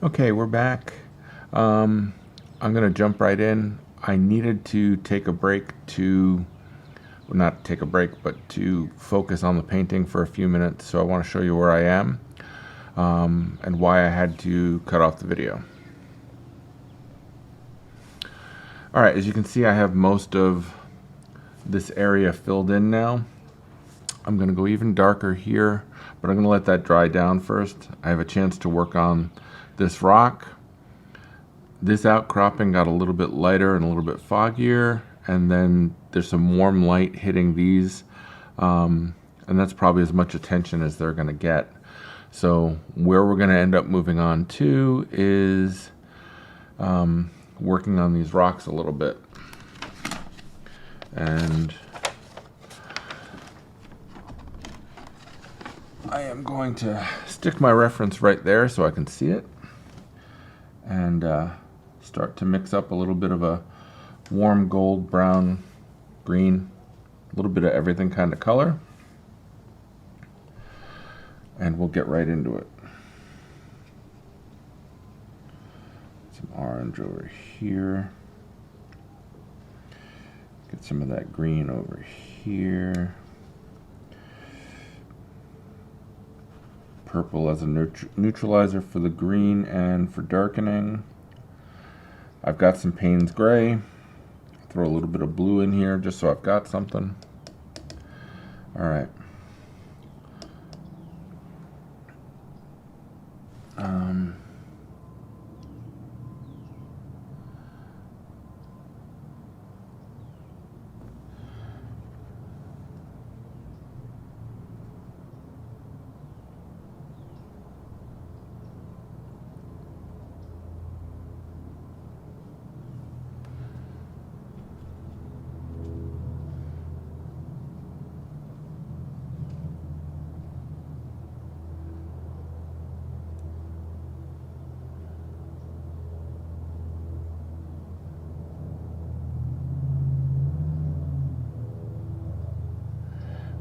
Okay, we're back. I'm going to jump right in. I needed to take a break to, well, not take a break, but to focus on the painting for a few minutes. So I want to show you where I am and why I had to cut off the video. All right, as you can see, I have most of this area filled in now. I'm going to go even darker here, but I'm going to let that dry down first. I have a chance to work on this rock. This outcropping got a little bit lighter and a little bit foggier, and then there's some warm light hitting these, and that's probably as much attention as they're going to get. So where we're going to end up moving on to is working on these rocks a little bit. And I am going to stick my reference right there so I can see it, and start to mix up a little bit of a warm gold, brown, green, a little bit of everything kind of color, and we'll get right into it. Some orange over here, get some of that green over here, purple as a neutralizer for the green and for darkening. I've got some Payne's Gray. Throw a little bit of blue in here just so I've got something. All right.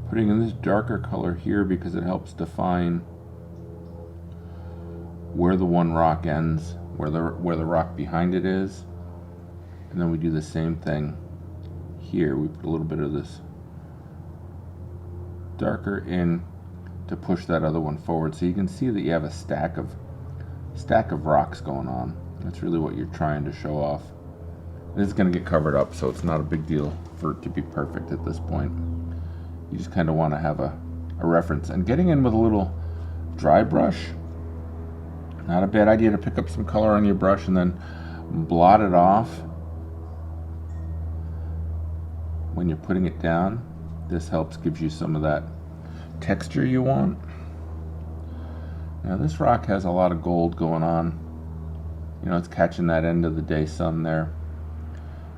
Putting in this darker color here because it helps define where the one rock ends, where the rock behind it is. And then we do the same thing here. We put a little bit of this darker in to push that other one forward, so you can see that you have a stack of rocks going on. That's really what you're trying to show off. This is going to get covered up, so it's not a big deal for it to be perfect at this point. You just kind of want to have a reference. And getting in with a little dry brush, not a bad idea to pick up some color on your brush and then blot it off when you're putting it down. This helps, gives you some of that texture you want. Now this rock has a lot of gold going on. You know, it's catching that end of the day sun there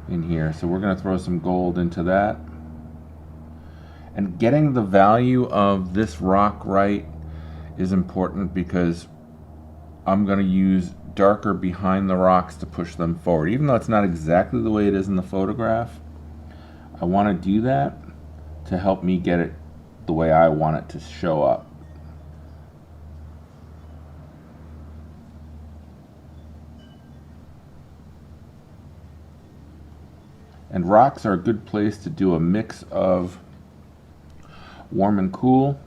in here. So we're going to throw some gold into that. And getting the value of this rock right is important because I'm going to use darker behind the rocks to push them forward. Even though it's not exactly the way it is in the photograph, I want to do that to help me get it the way I want it to show up. And rocks are a good place to do a mix of warm and cool,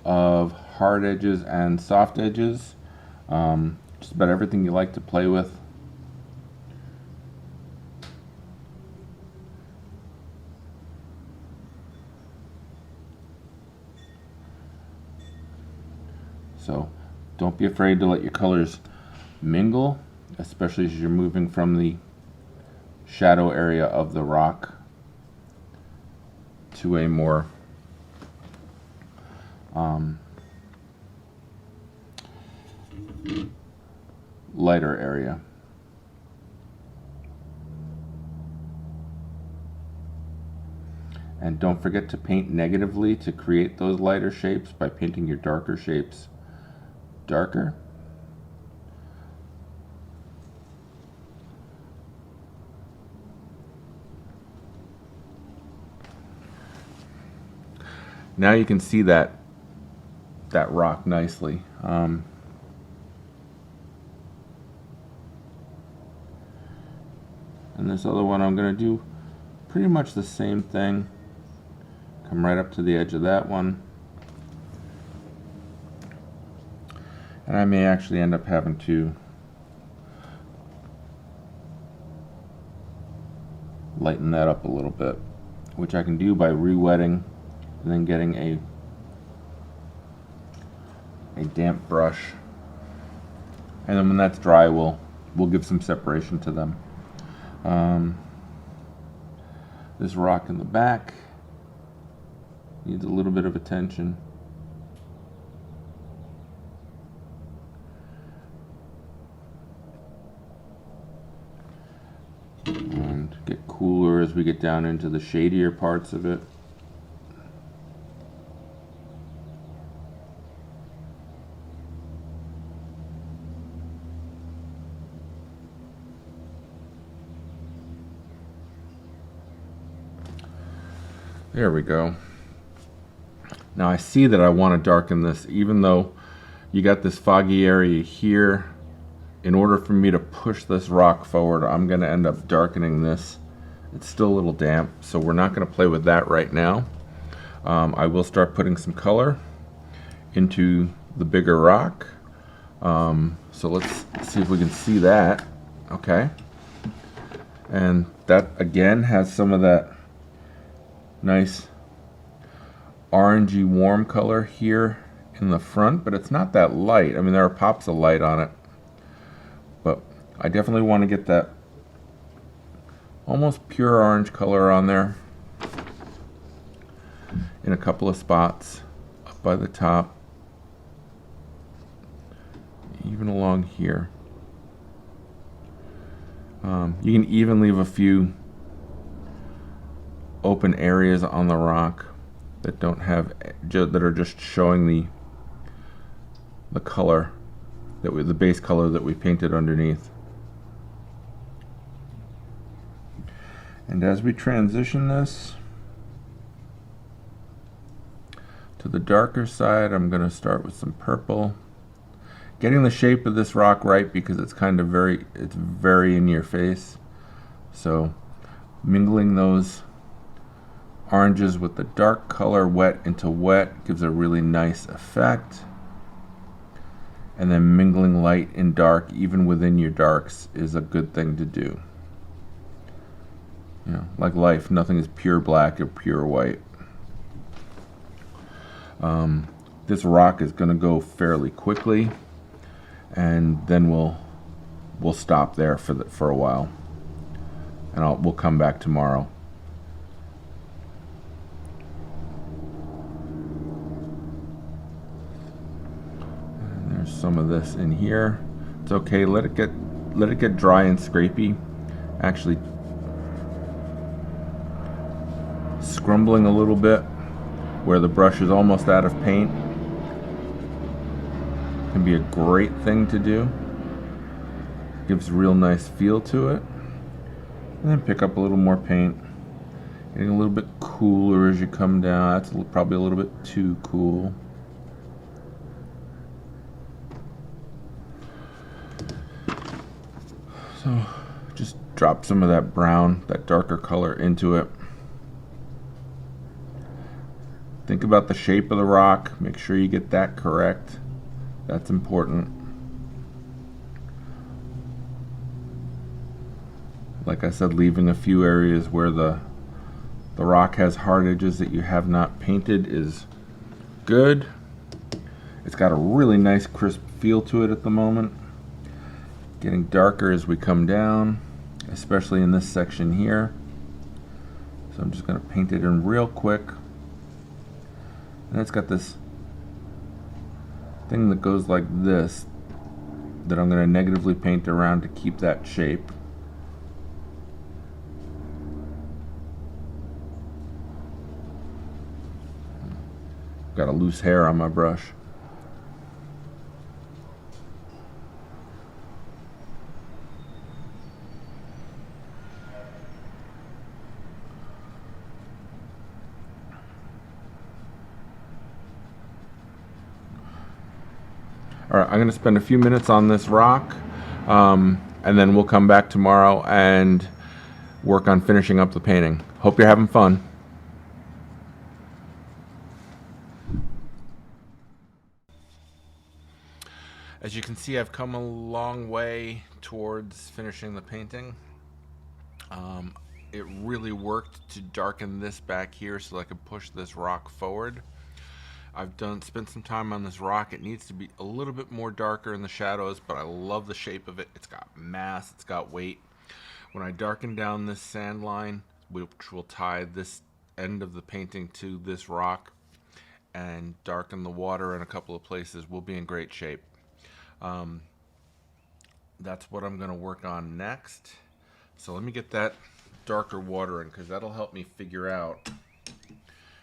of hard edges and soft edges, just about everything you like to play with. So don't be afraid to let your colors mingle, especially as you're moving from the shadow area of the rock to a more lighter area. And don't forget to paint negatively to create those lighter shapes by painting your darker shapes darker. Now you can see that rock nicely. And this other one I'm going to do pretty much the same thing. Come right up to the edge of that one. And I may actually end up having to lighten that up a little bit, which I can do by re-wetting and then getting a damp brush. And then when that's dry, we'll give some separation to them. This rock in the back needs a little bit of attention. And get cooler as we get down into the shadier parts of it. There we go. Now I see that I want to darken this, even though you got this foggy area here. In order for me to push this rock forward, I'm going to end up darkening this. It's still a little damp, so we're not going to play with that right now. I will start putting some color into the bigger rock. So let's see if we can see that. Okay. And that again has some of that nice orangey warm color here in the front, but it's not that light. I mean, there are pops of light on it, but I definitely want to get that almost pure orange color on there in a couple of spots up by the top, even along here. You can even leave a few open areas on the rock that don't have that are just showing the color that the base color that we painted underneath. And as we transition this to the darker side, I'm going to start with some purple, getting the shape of this rock right, because it's kind of very in your face. So mingling those oranges with the dark color, wet into wet, gives a really nice effect. And then mingling light and dark even within your darks is a good thing to do. You know, like life, nothing is pure black or pure white. This rock is going to go fairly quickly, and then we'll stop there for a while, and we'll come back tomorrow. And there's some of this in here. It's okay. Let it get dry and scrapey. Actually, scrumbling a little bit where the brush is almost out of paint can be a great thing to do. Gives a real nice feel to it. And then pick up a little more paint. Getting a little bit cooler as you come down. That's probably a little bit too cool. So just drop some of that brown, that darker color into it. Think about the shape of the rock. Make sure you get that correct. That's important. Like I said, leaving a few areas where the rock has hard edges that you have not painted is good. It's got a really nice crisp feel to it at the moment. Getting darker as we come down, especially in this section here. So I'm just going to paint it in real quick. And it's got this thing that goes like this that I'm going to negatively paint around to keep that shape. Got a loose hair on my brush. All right, I'm going to spend a few minutes on this rock, and then we'll come back tomorrow and work on finishing up the painting. Hope you're having fun. As you can see, I've come a long way towards finishing the painting. It really worked to darken this back here so I could push this rock forward. I've spent some time on this rock. It needs to be a little bit more darker in the shadows, but I love the shape of it. It's got mass, it's got weight. When I darken down this sand line, which will tie this end of the painting to this rock, and darken the water in a couple of places, we'll be in great shape. That's what I'm going to work on next. So let me get that darker water in, because that'll help me figure out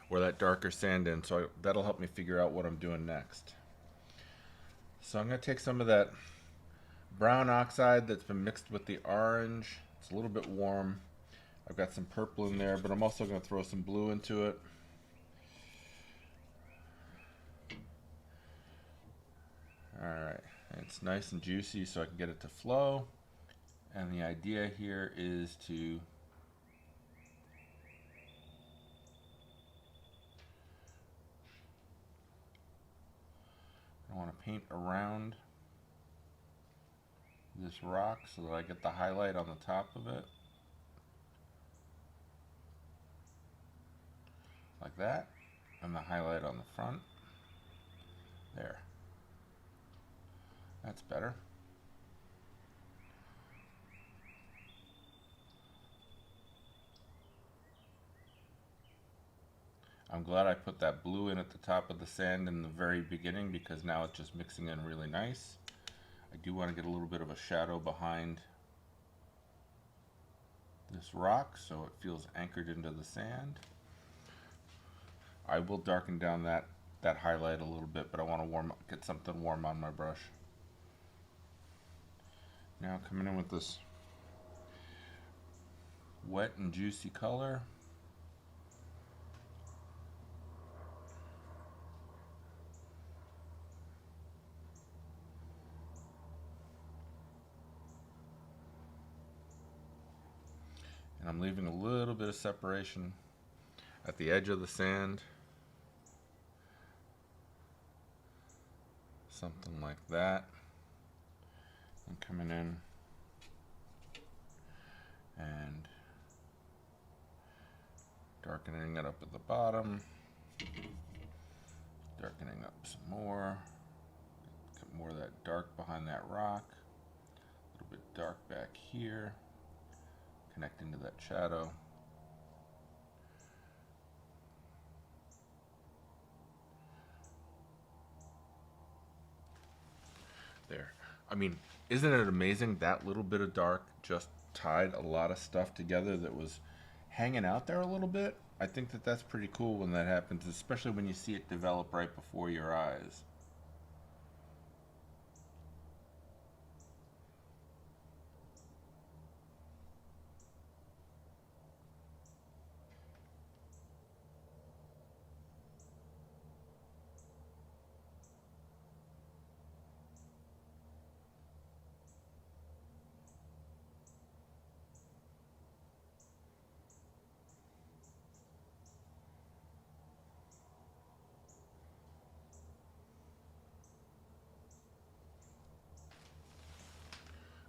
where that darker sand in. So that'll help me figure out what I'm doing next. So I'm going to take some of that brown oxide that's been mixed with the orange. It's a little bit warm. I've got some purple in there, but I'm also going to throw some blue into it. Alright, it's nice and juicy so I can get it to flow. And the idea here is to I want to paint around this rock so that I get the highlight on the top of it. Like that. And the highlight on the front. There. That's better. I'm glad I put that blue in at the top of the sand in the very beginning, because now it's just mixing in really nice. I do want to get a little bit of a shadow behind this rock so it feels anchored into the sand. I will darken down that highlight a little bit, but I want to get something warm on my brush. Now coming in with this wet and juicy color. And I'm leaving a little bit of separation at the edge of the sand. Something like that. And coming in and darkening it up at the bottom. Darkening up some more. Get more of that dark behind that rock. A little bit dark back here. Connecting to that shadow. There. I mean, isn't it amazing that little bit of dark just tied a lot of stuff together that was hanging out there a little bit? I think that that's pretty cool when that happens, especially when you see it develop right before your eyes.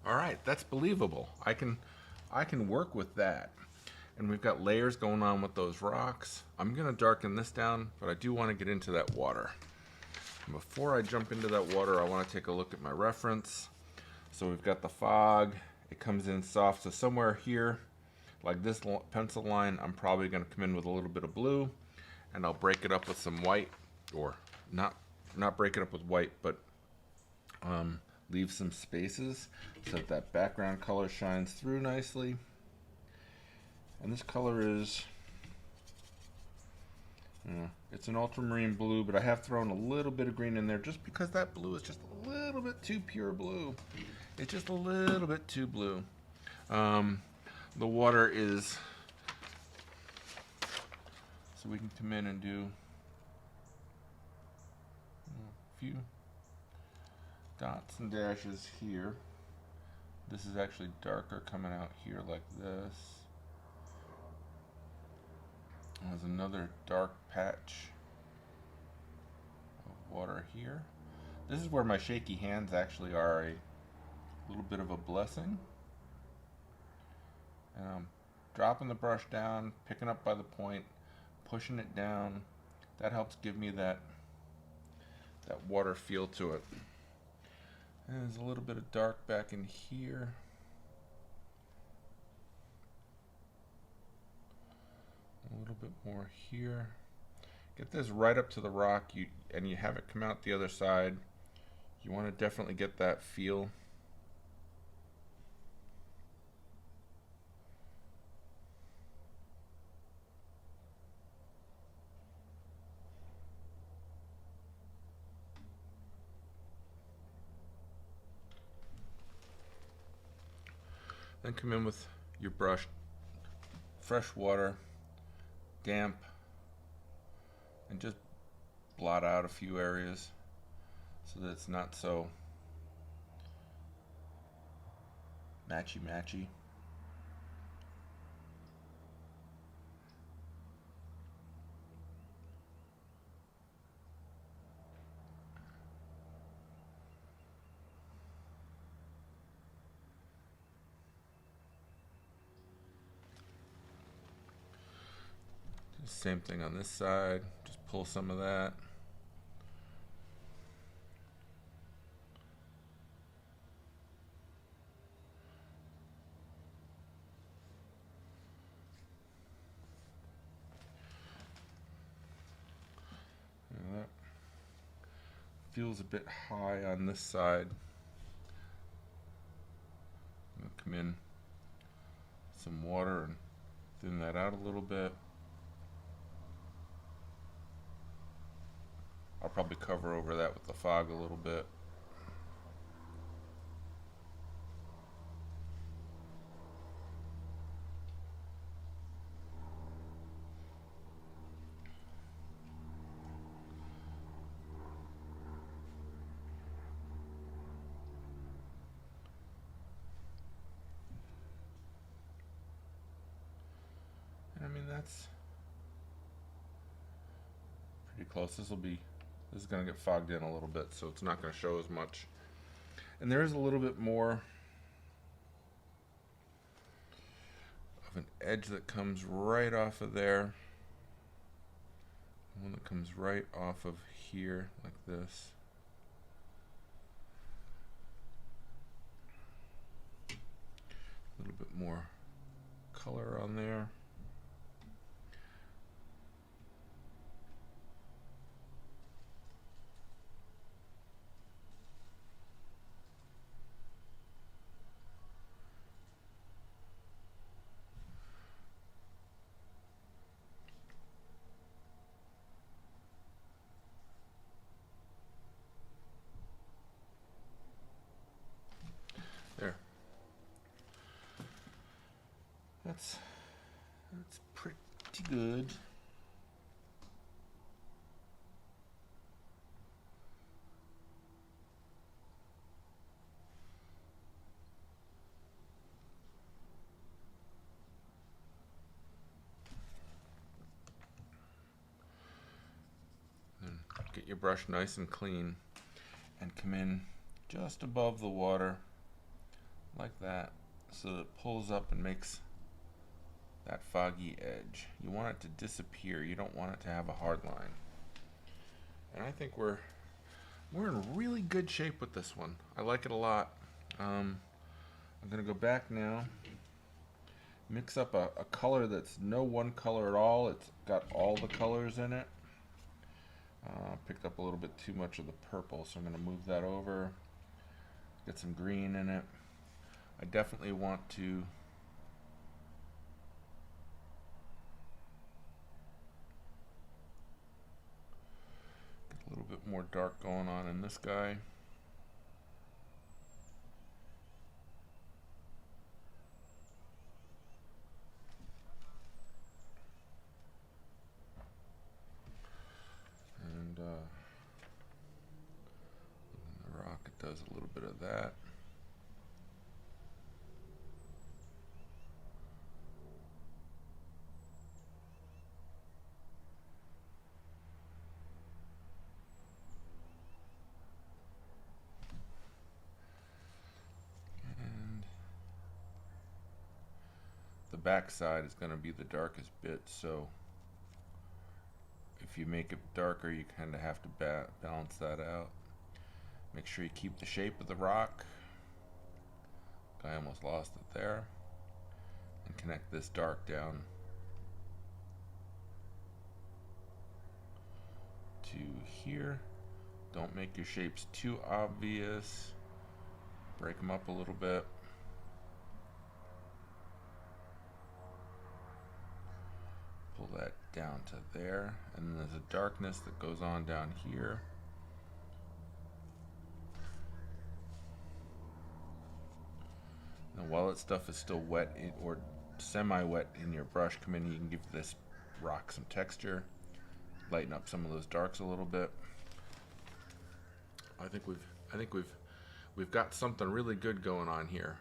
All right, that's believable. I can work with that. And we've got layers going on with those rocks. I'm gonna darken this down, but I do want to get into that water. And before I jump into that water, I want to take a look at my reference. So we've got the fog. It comes in soft. So somewhere here, like this pencil line, I'm probably gonna come in with a little bit of blue, and I'll break it up with some white, or not break it up with white, but leave some spaces so that background color shines through nicely. And this color is, it's an ultramarine blue, but I have thrown a little bit of green in there just because that blue is just a little bit too pure blue. It's just a little bit too blue. The water is, so we can come in and do a few dots and dashes here. This is actually darker coming out here like this. There's another dark patch of water here. This is where my shaky hands actually are a little bit of a blessing. And I'm dropping the brush down, picking up by the point, pushing it down. That helps give me that water feel to it. And there's a little bit of dark back in here. A little bit more here. Get this right up to the rock, and you have it come out the other side. You want to definitely get that feel. Then come in with your brush, fresh water, damp, and just blot out a few areas so that it's not so matchy-matchy. Same thing on this side, just pull some of that. That feels a bit high on this side. I'm going to come in some water and thin that out a little bit. I'll probably cover over that with the fog a little bit. And I mean, that's pretty close. This is going to get fogged in a little bit, so it's not going to show as much. And there is a little bit more of an edge that comes right off of there. One that comes right off of here, like this. A little bit more color on there. There. That's pretty good. Then get your brush nice and clean and come in just above the water like that, so that it pulls up and makes that foggy edge. You want it to disappear. You don't want it to have a hard line. And I think we're in really good shape with this one. I like it a lot. I'm gonna go back now, mix up a color that's no one color at all. It's got all the colors in it. Picked up a little bit too much of the purple, so I'm gonna move that over. Get some green in it. I definitely want to get a little bit more dark going on in this guy. And the rock, it does a little bit of that. the back side is going to be the darkest bit, so if you make it darker, you kind of have to balance that out. Make sure you keep the shape of the rock. I almost lost it there. And connect this dark down to here. Don't make your shapes too obvious. Break them up a little bit. Pull that down to there, and then there's a darkness that goes on down here. Now while that stuff is still wet or semi-wet in your brush, come in, you can give this rock some texture, lighten up some of those darks a little bit. I think we've got something really good going on here.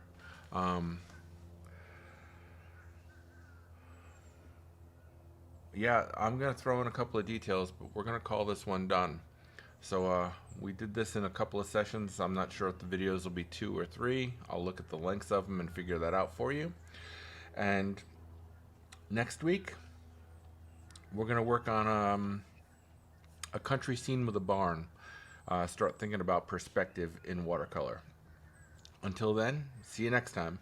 Yeah, I'm gonna throw in a couple of details, but we're gonna call this one done. So we did this in a couple of sessions. I'm not sure if the videos will be 2 or 3. I'll look at the lengths of them and figure that out for you. And next week, we're going to work on a country scene with a barn. Start thinking about perspective in watercolor. Until then, see you next time.